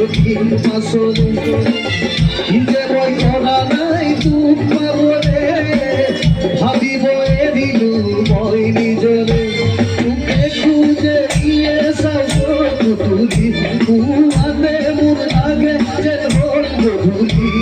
দক্ষিণ পাশরে যে বই করা নাই তোমার বলে ভাবিব এদিলু বই নিজরে তোকে খুঁজে নিয়ে সাবত তুলি মুহাতে মুর আগে যে ধর গধুলি